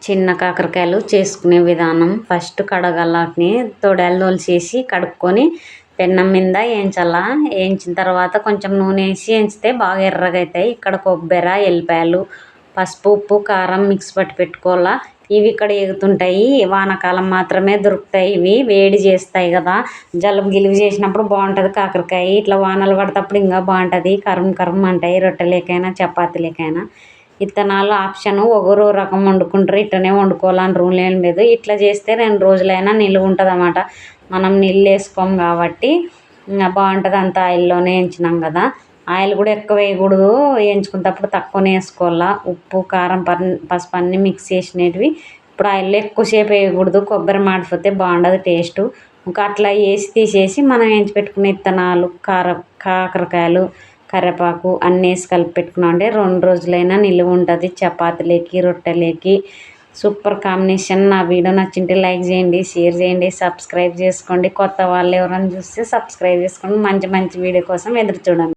చిన్న కాకరకాయలు చేసుకునే విధానం. ఫస్ట్ కడగలాటిని తొడలు తోలిసేసి కడుక్కొని పెన్నం మీద వేయించాలా. వేయించిన తర్వాత కొంచెం నూనె వేసి వేయించితే బాగా ఎర్రగా అవుతాయి. ఇక్కడ కొబ్బరి, ఎల్లిపాయలు, పసుపు, ఉప్పు, కారం మిక్స్ పట్టి పెట్టుకోవాలా. ఇవి ఇక్కడ ఎగుతుంటాయి. వానాకాలం మాత్రమే దొరుకుతాయి. ఇవి వేడి చేస్తాయి కదా, జలుబు గిలుబు చేసినప్పుడు బాగుంటుంది కాకరకాయ. ఇట్లా వానలు పడేటప్పుడు ఇంకా బాగుంటుంది. కరం కరం అంటాయి రొట్టెలేకైనా చపాతీలకైనా. విత్తనాలు ఆప్షన్, ఒకరు రకం వండుకుంటారు, ఇట్లనే వండుకోవాలని రూల్ ఏం లేదు. ఇట్లా చేస్తే 2 రోజులైనా నిలువ ఉంటుంది అన్నమాట. మనం నీళ్ళు వేసుకోము కాబట్టి ఇంకా బాగుంటుంది. అంత ఆయిల్లోనే వేయించినాం కదా. ఆయిల్ కూడా ఎక్కువ వేయకూడదు, వేయించుకునేటప్పుడు తక్కువనే వేసుకోవాలా. ఉప్పు, కారం, పసుపు అన్నీ మిక్స్ చేసినవి ఇప్పుడు ఆయిల్లో ఎక్కువసేపు వేయకూడదు. కొబ్బరి మాడిపోతే బాగుండదు టేస్ట్. ఇంకా అట్లా వేసి తీసేసి మనం వేయించి పెట్టుకునే విత్తనాలు, కాకరకాయలు, కరివేపాకు అన్నీ వేసి కలిపి పెట్టుకున్నాం అంటే 2 రోజులైనా నిలువ ఉంటుంది. చపాతీలకి, రొట్టెలకి సూపర్ కాంబినేషన్. నా వీడియో నచ్చింటే లైక్ చేయండి, షేర్ చేయండి, సబ్స్క్రైబ్ చేసుకోండి. కొత్త వాళ్ళు ఎవరైనా చూస్తే సబ్స్క్రైబ్ చేసుకోండి. మంచి మంచి వీడియో కోసం ఎదురు చూడండి.